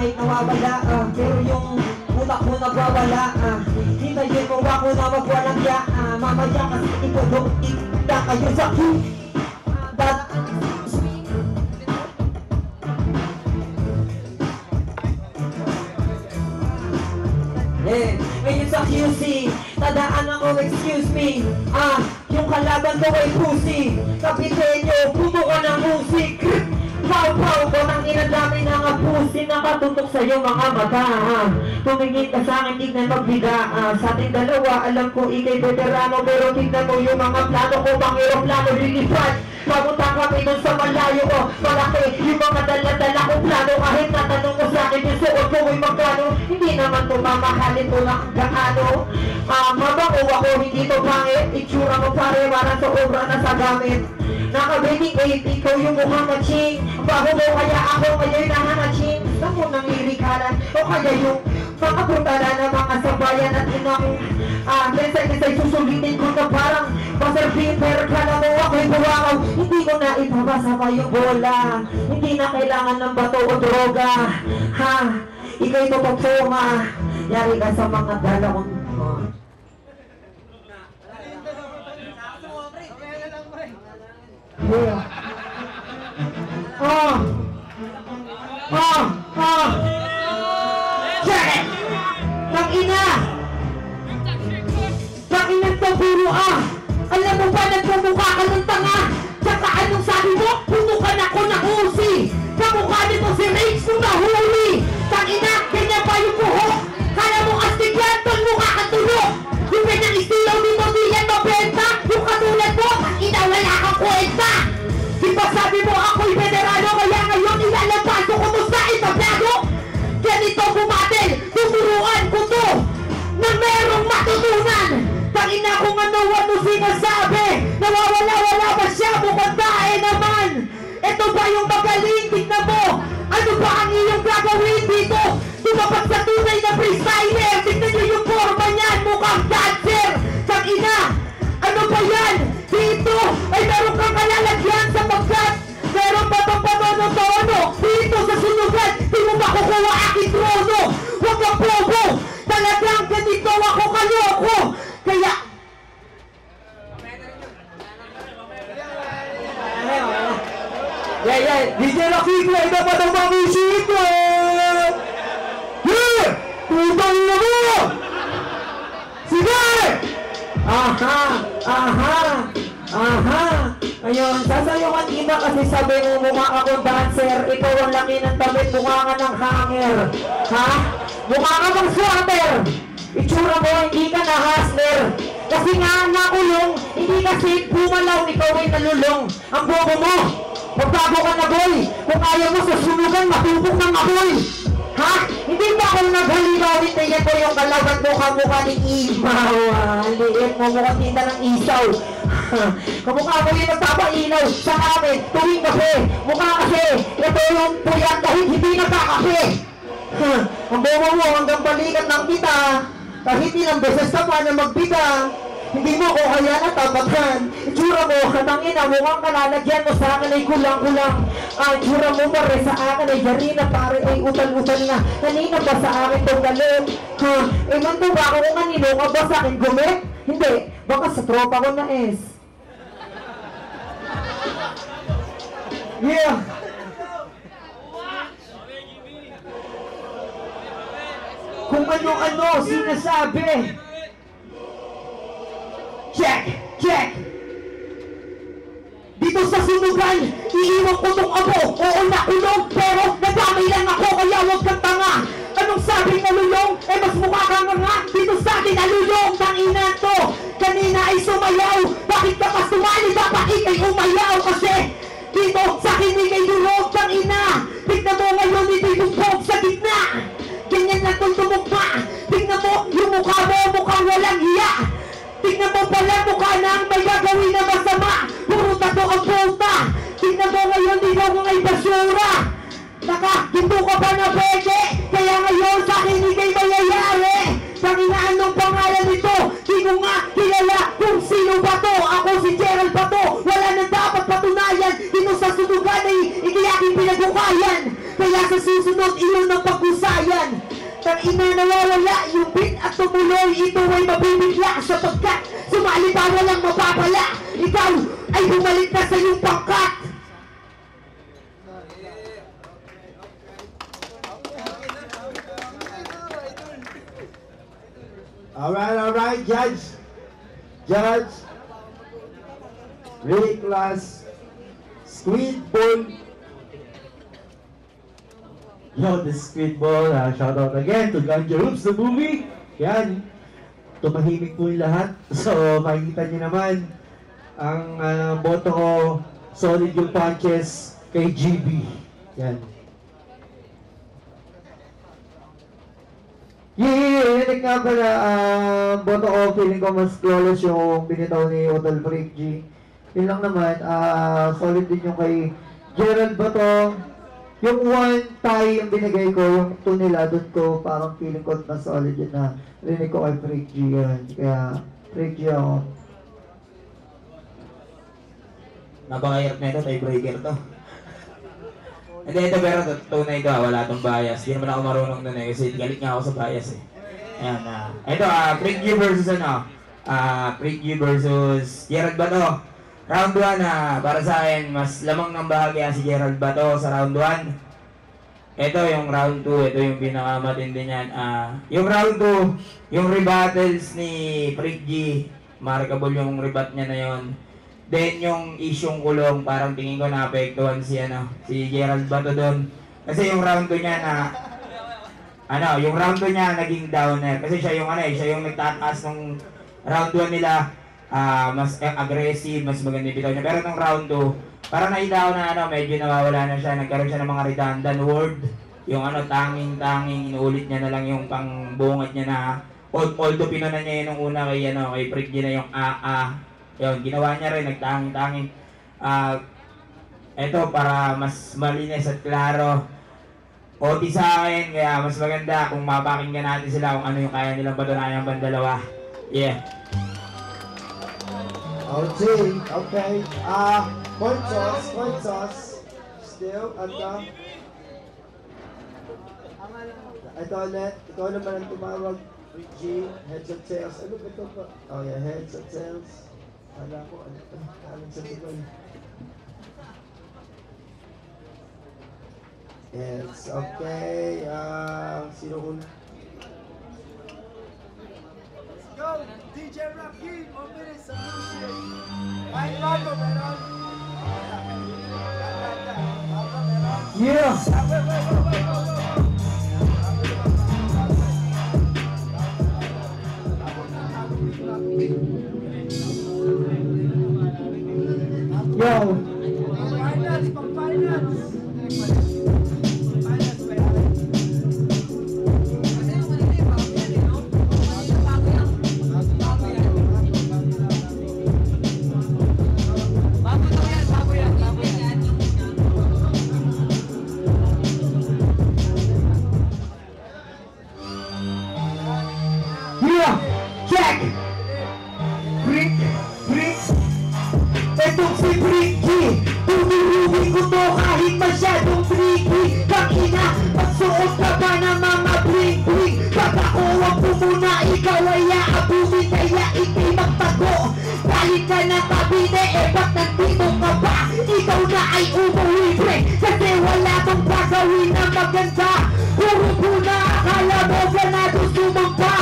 kahit nawawala pero yung utak mo nagwawala hintayin mo ako na magwalang ya mamaya kasi itulog ikita kayo sa ngayon sa QC, tadaan ako, excuse me yung kalaban ko ay pussy kapitenyo, pumo ka ng musik pau-pau ko nang inadami ng pussy nakatutok sa'yo mga mata tumingin ka sa'kin, tignan magbiga sa ating dalawa, alam ko ikay veterano pero tignan mo yung mga plano ko pang aeroplano lilipad papunta kami dun sa malayo ko malaki yung mga dala-dala kong plano kahit natanong mo sa'kin yung suot ko ay magkano hindi naman to mamahalin mo lang gaano mabango ako hindi to pangit itsura mo pare parang sa obra na sa gamit naka-baby 8 ikaw yung mukhang maching bago mo kaya ako ngayon nahanaching gusto mo nang lirikalan o kaya yung mga putala na mga sabayan at inang minsan-minsan susulitin ko na parang Pastor Peter ka na mo ako'y buwakaw hindi ko na itabasa pa yung bola hindi na kailangan ng bato o droga ikaw'y tututunga yari ka sa mga dala kong check it! Tang-ina! Tang-inang to puro alam mo ba nagpumukha ka ng tanga? Tsaka anong sabi mo? Punukan ako ng usi kamukha nito si Rage nung nahuli tang-ina, ganyan pa yung buhok kala mo astig yan, ton mukha ka tulog yung ganyang istilaw dito di yan mabenta yung katulad mo, tang-ina wala kang kwenta di ba sabi mo ako'y veterano kaya ngayon ilalabas ko kumusta itablado ganito bumatil, tuturuan ko to na merong matutunan tangina kung ano sinasabi nawawala-wala ba siya mukhang tae naman ito ba yung magaling tignan mo ano ba ang iyong gagawin dito tumapat sa tunay na freestyler tignan nyo yung forma niyan mukhang dancer tangina ano ba yan dito ay meron kang kalalagyan sapagkat meron pa bang pamanotono dito sa sunugan di mo makukuha aking trono huwag kang bobo talagang ganito ako kaloko kaya DJ Rakiko ay dapat ang mag-isip ko tutang na mo sige ayun, sasayawan iba kasi sabi mo mukha akong dancer ikaw ang laki ng damit, mukha ka ng hanger mukha ka ng swatter itsura mo, hindi ka na hustler kasi nga nakulong hindi kasi bumalaw, ikaw ay nalulong ang bobo mo magbago ka na boy kung ayaw mo sa sunugan matubok ng apoy hindi ba ako naghalimaw tingnan ko yung kalaban mukha ni Imaw liit mo mukhang tinda ng isaw kamukha mo yung nagpapailaw sa amin tuwing kape mukha kasi ito yung puyat kahit hindi nagkakape ang bobo mo hanggang balikat ng kita kahit ilang beses ka pa na magbita hindi mo ko kaya natapatan itsura mo, katangina mukhang kalalagyan mo sa akin ay kulang-kulang itsura mo pare sa akin ay yarina pare ay utal-utal na kanina ba sa akin itong galit man to ba ako kung kanino ka ba sa akin gumit? Hindi, baka sa tropa ko na es yeah kung ano-ano sinasabi check dito sa sunugan iiwan ko tong abo oo nakulong pero nadamay lang ako kaya huwag kang tanga anong sabi nalulong mas mukha kang nga dito sa akin nalulong ng ina to kanina ay sumayaw bakit ka pa sumali dapat ikay umayaw kasi dito sa akin ikay lulong ng ina tignan mo ngayon ito'y tumpog sa gitna ganyan lang kung tumugma tignan mo yung mukha mo mukhang walang hiya tignan mo pala mukha na ang may gagawin na masama puro tato ang puta tignan mo ngayon di mo ngay basura ginto ka pa na peke kaya ngayon sa akin ikay mayayari Tanginaan ng pangalan nito di ko nga kilala kung sino ba to ako si Gerald ba to wala nang dapat patunayan dito sa sunugan ay ikiyaking pinagbukayan kaya sa susunod iyon ang pag-usapan bayan. Tang ina nawawala yung beat at tumuloy, ito ay mabibigla sapagkat sumali pa walang mapapala. Ikaw ay bumalik na sa iyong pangkat. Alright, Judge. Ray class. Squid Ball. Yo, this Squid Ball. Shout out again to Ganja Hoops, the movie. Yan. Tumahimik po yung lahat. So, makikita nyo naman ang boto ko. Solid yung punches kay GB. Yan. Yun nga pala, boto ko, feeling ko mas flawless yung binitaw ni Hotel Break G. Yun lang naman, solid din yung kay Gerald Batong. Yung one tie yung binigay ko, yung two nila, dun ko parang feeling ko na solid yun na rinig ko kay Break G yun. Kaya, Break G ako. Napakahirap na ito, tiebreaker to. Hindi, ito pero tunay ito, wala itong bias. Hindi naman ako marunong nun eh, kasi galit nga ako sa bias eh. Ayan, ito, Freak G versus Freak G versus Gerald Bato. Round 1, para sa akin, mas lamang ng bahagya si Gerald Bato sa round 1. Ito yung round 2, ito yung pinakamatindi niyan. Yung round 2, yung rebattles ni Freak G, markable yung rebat niya na yon. Then yung isyong kulong, parang tingin ko naapektuhan si Gerald Bato doon. Kasi yung round 2 niya yung round 2 niya naging downer. Kasi siya yung nagtataas ng round 1 nila, mas aggressive, mas maganda yung bitaw niya. Pero nung round 2, parang nakita ko na medyo nawawala na siya. Nagkaroon siya ng mga redundant word. Yung tanging, inuulit niya na lang yung pangbungad niya na although pinunan niya yun nung una kay Freak G na yung yun, ginawa niya rin, nagtanging-tanging. Ito, para mas malinis at klaro. OT sa akin, kaya mas maganda kung mapakinggan natin sila kung ano yung kaya nilang patunayan pang dalawa. Yeah. OT, okay. Point sauce. Still, ito ulit, ikaw naman ang tumawag. G, heads and tails. Ano ba ito pa? Oh yeah, heads and tails. Kala ko, alam sa tuloy. Yes, okay. Sino un? Go, DJ Rakim, 1 minute solution. Ay, bago, meron. Yeah! Yo! Finance, pang-finance. Yeah! Check! Freak! Etong si Freaky, tumiruwi ko to kahit masyadong freaky. Kakina, magsuot ka ba ng mga bling-bling? Pagkakuwang ko muna, ikaw ay aabumin, kaya iti magtago. Galit ka na kabine, ba't nandito ka ba? Ikaw na ay umuwi, pre, kasi wala mong gagawin na maganda. Puro na akala mo ganado sumampa.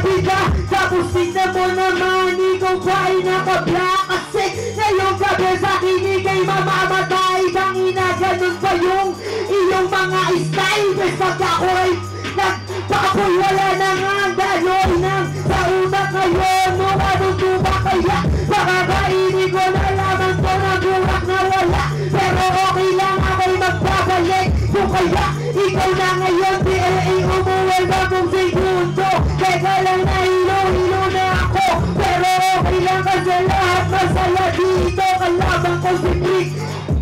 Bida, tapos tignan mo naman, ikaw pa ay nakabla. Kasi ngayong gabi sa kinig ay mamamatay. Tangina, ganun pa yung iyong mga style. Bes pag ako ay nagpapoy, wala na nga daloy ng sa una ngayon. No, anong tuba kaya? Makakainin ko na lamang ko na burak na wala. Pero okay lang ako'y magbabalik. Kung kaya, ikaw na ngayon, PLA umuwi na kung segundo. Teka lang, nahilo na ako. Pero okay lang kasi lahat masaya dito. Kalabang ko si Freak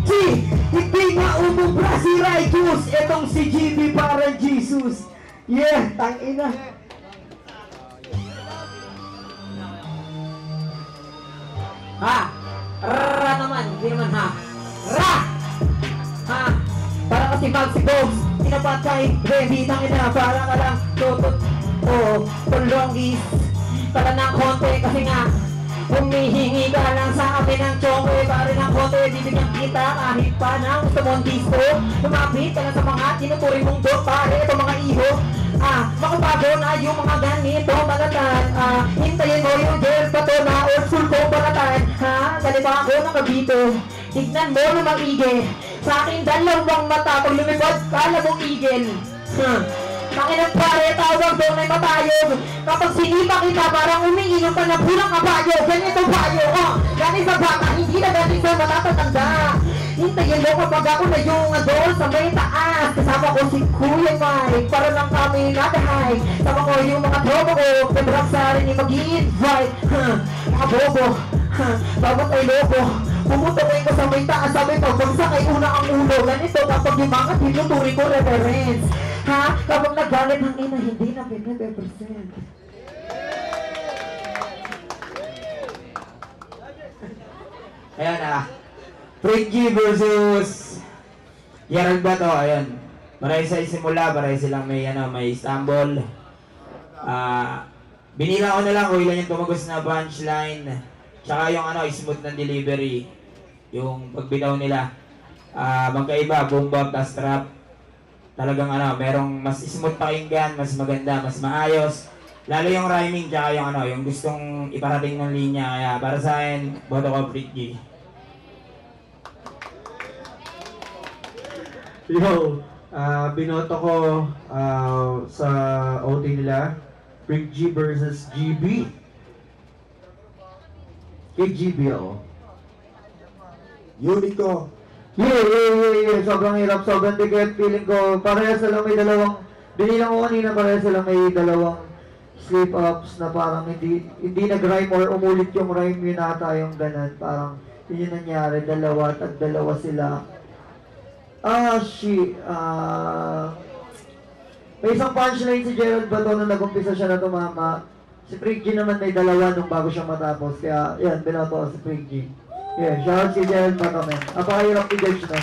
G. Hindi nga umubra si Rayus. Etong si GB parang Jesus. Yeah, tangina. Ha? Ra naman, hindi naman ha. Ra! Ha? Para kasi si Maxi Bogs, pinapatay, rebitang ina, para ka lang tutot. Oo, tulongis, tala ng konti kasi nga humihingi ka lang sa amin ng chongo, pare ng konti, bibigyan kita kahit pa na gusto mong disco. Lumapit ka lang sa mga tinuturi mong dot, pare, ito mga iho. Makabago na yung mga ganito balatan. Hintayin mo yung gel bato na old school kong balatan. Galing ba ako ng kabito? Tignan mo na mag-igil. Sa aking dalawang mata, pag lumipad, kala mong igil. Makinang pare, tawag doon ay matayog. Kapag sinipa kita, parang umiinom pa na pulang kabayo. Ganito bayo, galing sa baka, hindi na ganito matatatanda. Hintayin mo kapag ako na yung doon sa may taas. Kasama ko si Kuya Mike, para lang kami nadahay. Sama ko yung mga tropa ko, pebrang sa rin yung mag-i-invite. Mga bobo, bawat ay lobo. Pumutukoy ko sa may taas, sabi ko, pagsakay una ang ulo. Ganito kapag yung mga tinuturi ko reference. Kapag nagalit ang ina, hindi na pinag-represent. Ayan Freaky versus Gerald Bato, ayan. Pareho sa simula, pareho silang may Istanbul. Binila ko na lang kung ilan yung tumagos na punchline. Tsaka yung smooth ng delivery. Yung pagbitaw nila. Magkaiba, boom bap, tas trap. Talagang merong mas smooth pakinggan, mas maganda, mas maayos. Lalo yung rhyming, tsaka yung gustong iparating ng linya. Kaya para sa akin, boto ko Freaky. Yo, binoto ko sa OT nila, Freak G versus GB. Kay GB ako. Unico. Yeah. Sobrang hirap, sobrang ticket. Feeling ko, parehas lang may dalawang, binilang ko kanina, parehas lang may dalawang slip-ups na parang hindi nag-rhyme or umulit yung rhyme yun ata yung ganun. Parang yun yung nangyari, dalawa at dalawa sila. May isang punchline si Gerald Bato nung nag-umpisa siya na tumama. Si Freak G naman may dalawa nung bago siya matapos. Kaya, yan, binoto ko si Freak G. Yeah, shoutout si Gerald Bato, man. Napakahirap i-judge na.